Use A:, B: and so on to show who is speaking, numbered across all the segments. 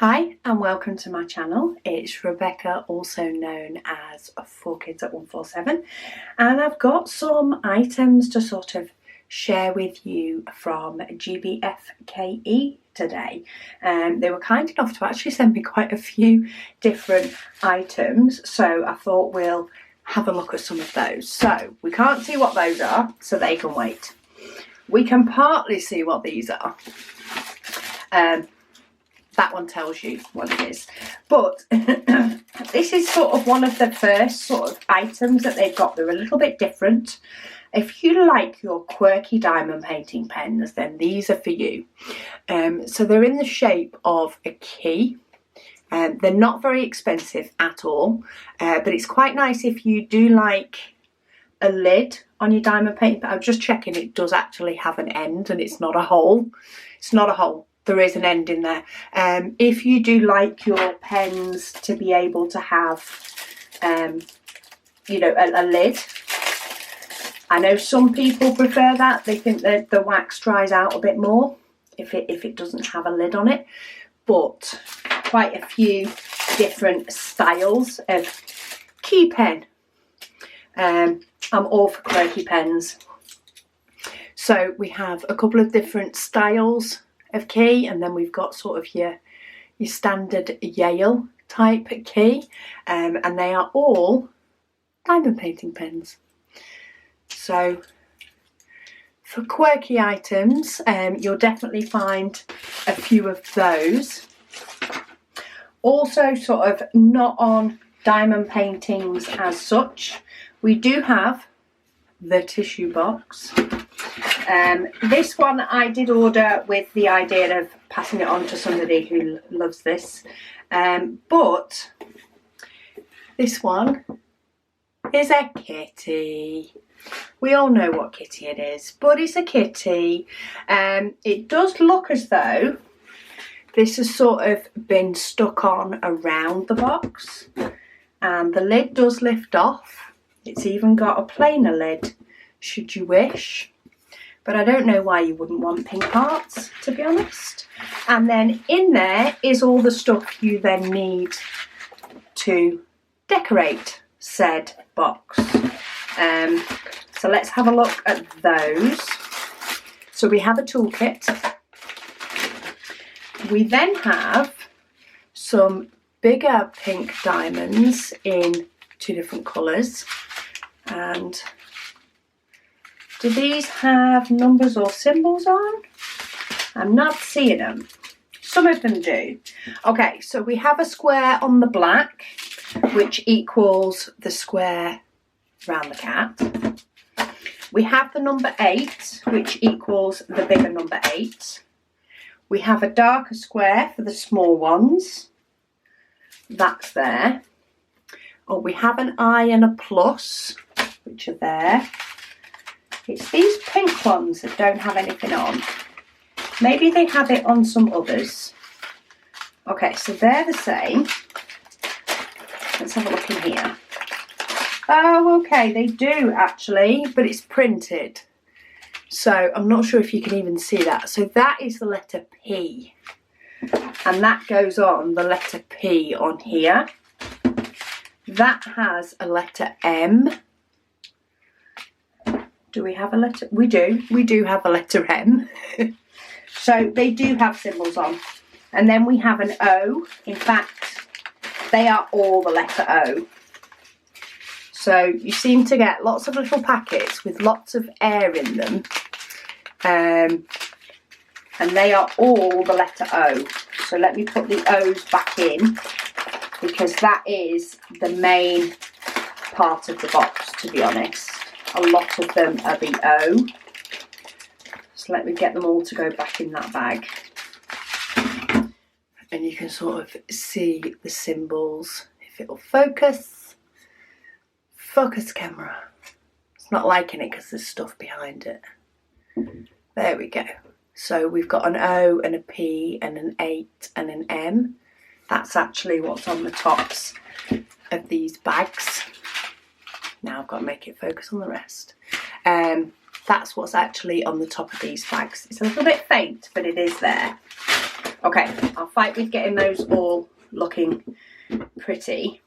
A: Hi and welcome to my channel. It's Rebecca, also known as 4Kids at 147, and I've got some items to sort of share with you from GBFKE today. They were kind enough to actually send me quite a few different items, so I thought we'll have a look at some of those. So we can't see what those are, so they can wait. We can partly see what these are. That one tells you what it is. But this is sort of one of the first sort of items that they've got. They're a little bit different. If you like your quirky diamond painting pens, then these are for you. So they're in the shape of a key. They're not very expensive at all. But it's quite nice if you do like a lid on your diamond painting. I'm just checking it does actually have an end and it's not a hole. It's not a hole. There is an end in there. If you do like your pens to be able to have, you know, a lid. I know some people prefer that. They think that the wax dries out a bit more if it doesn't have a lid on it. But quite a few different styles of key pen. I'm all for quirky pens. So we have a couple of different styles of key, and then we've got sort of your standard Yale type key, and they are all diamond painting pens. So for quirky items, you'll definitely find a few of those. Also sort of not on diamond paintings as such, we do have the tissue box. This one I did order with the idea of passing it on to somebody who loves this, but this one is a kitty. We all know what kitty it is, but it's a kitty. It does look as though this has sort of been stuck on around the box, and the lid does lift off. It's even got a plainer lid should you wish. But I don't know why you wouldn't want pink hearts, to be honest. And then in there is all the stuff you then need to decorate said box. So let's have a look at those. So we have a toolkit. We then have some bigger pink diamonds in two different colours. And do these have numbers or symbols on? I'm not seeing them. Some of them do. Okay, so we have a square on the black, which equals the square round the cat. We have the number 8, which equals the bigger number 8. We have a darker square for the small ones. That's there. Oh, we have an I and a plus, which are there. It's these pink ones that don't have anything on. Maybe they have it on some others. Okay, so they're the same. Let's have a look in here. Oh, okay, they do actually, but it's printed. So I'm not sure if you can even see that. So that is the letter P. And that goes on the letter P on here. That has a letter M. Do we have a letter? We do. We do have a letter M. So they do have symbols on. And then we have an O. In fact, they are all the letter O. So you seem to get lots of little packets with lots of air in them. And they are all the letter O. So let me put the O's back in, because that is the main part of the box, to be honest. A lot of them are the O. So let me get them all to go back in that bag. And you can sort of see the symbols, if it'll focus. Focus camera. It's not liking it because there's stuff behind it. There we go. So we've got an O and a P and an 8 and an M. That's actually what's on the tops of these bags. Now I've got to make it focus on the rest. That's what's actually on the top of these bags. It's a little bit faint, but it is there. Okay, I'll fight with getting those all looking pretty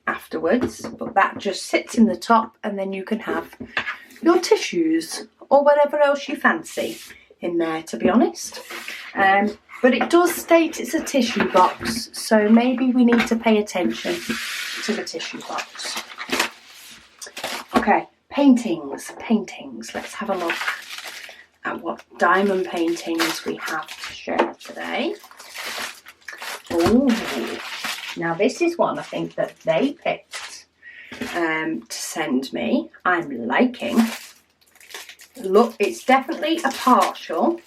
A: afterwards, but that just sits in the top, and then you can have your tissues or whatever else you fancy in there, to be honest. But it does state it's a tissue box, so maybe we need to pay attention to the tissue box. Okay, paintings. Let's have a look at what diamond paintings we have to share today. Oh, now this is one I think that they picked to send me. I'm liking. Look, it's definitely a partial.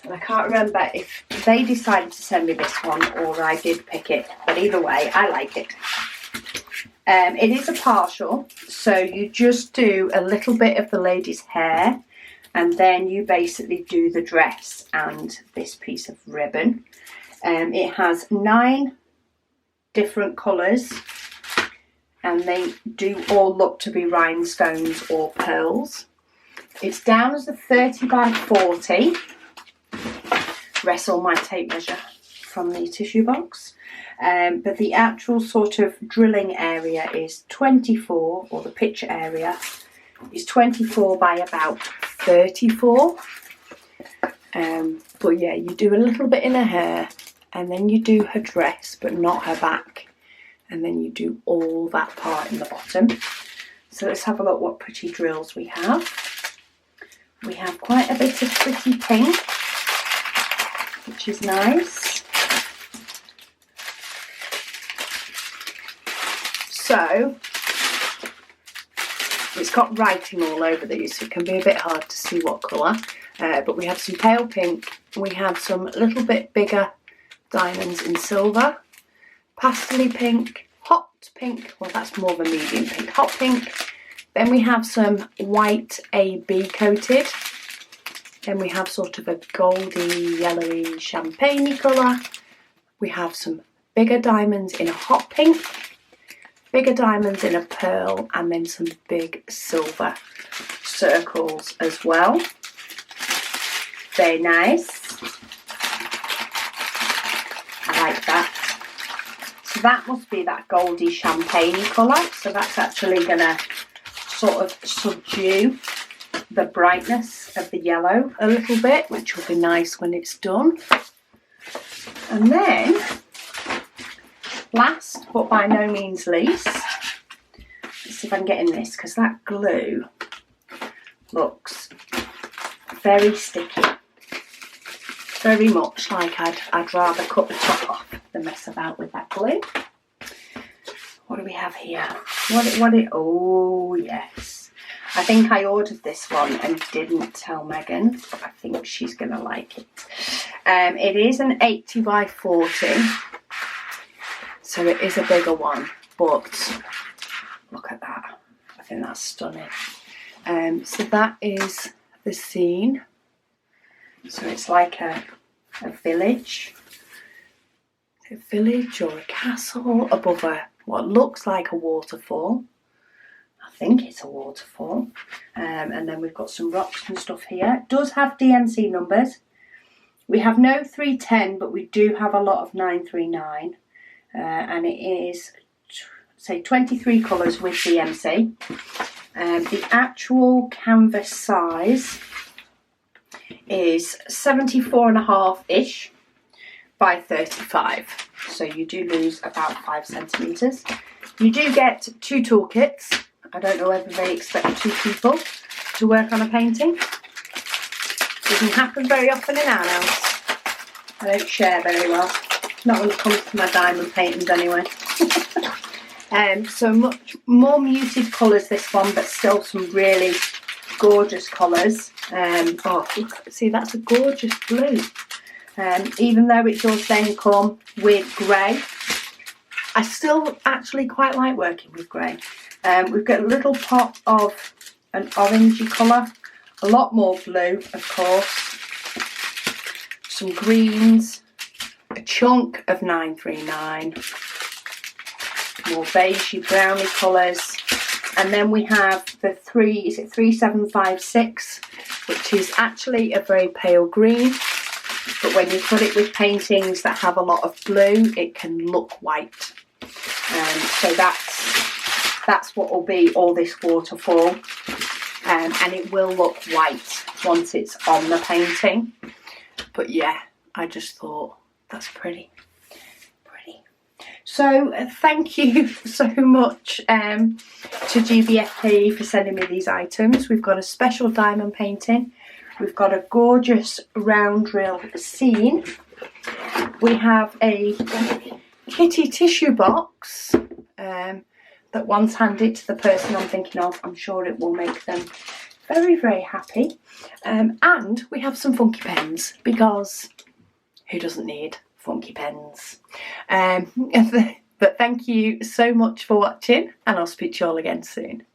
A: And I can't remember if they decided to send me this one or I did pick it. But either way, I like it. It is a partial, so you just do a little bit of the lady's hair, and then you basically do the dress and this piece of ribbon. It has 9 different colours, and they do all look to be rhinestones or pearls. It's down as a 30 by 40. Wrestle my tape measure from the tissue box. But the actual sort of drilling area is 24, or the picture area is 24 by about 34. But yeah, you do a little bit in her hair, and then you do her dress, but not her back. And then you do all that part in the bottom. So let's have a look what pretty drills we have. We have quite a bit of pretty pink, which is nice. So it's got writing all over these, so it can be a bit hard to see what colour. But we have some pale pink, we have some little bit bigger diamonds in silver, pastel pink, hot pink, well that's more of a medium pink, hot pink. Then we have some white AB coated. Then we have sort of a goldy, yellowy, champagne colour. We have some bigger diamonds in a hot pink, bigger diamonds in a pearl, and then some big silver circles as well. Very nice. I like that. So that must be that goldy champagne colour. So that's actually going to sort of subdue the brightness of the yellow a little bit, which will be nice when it's done. And then, last but by no means least, let's see if I can get in this, because that glue looks very sticky. Very much like I'd rather cut the top off than mess about with that glue. What do we have here? Oh yes. I think I ordered this one and didn't tell Megan, but I think she's going to like it. It is an 80 by 40, so it is a bigger one, but look at that. I think that's stunning. So that is the scene. So it's like a village. A village or a castle above what looks like a waterfall. I think it's a waterfall. And then we've got some rocks and stuff here. It does have DMC numbers. We have no 310, but we do have a lot of 939. And it is, say, 23 colours with DMC. The actual canvas size is 74.5-ish by 35. So you do lose about 5 centimetres. You do get 2 toolkits. I don't know whether they expect 2 people to work on a painting. Doesn't happen very often in our house. I don't share very well. Not when it comes to my diamond paintings anyway. So much more muted colours this one, but still some really gorgeous colours. Oh, see, that's a gorgeous blue. Even though it does then come with grey, I still actually quite like working with grey. We've got a little pop of an orangey colour, a lot more blue, of course, some greens, a chunk of 939, more beigey browny colours, and then we have the 3756, which is actually a very pale green, but when you put it with paintings that have a lot of blue, it can look white. So that's what will be all this waterfall, and it will look white once it's on the painting. But yeah, I just thought that's pretty. So thank you so much to GBFKE for sending me these items. We've got a special diamond painting. We've got a gorgeous round rail scene. We have a kitty tissue box that once handed to the person I'm thinking of. I'm sure it will make them very, very happy. And we have some funky pens, because who doesn't need funky pens? But thank you so much for watching, and I'll speak to you all again soon.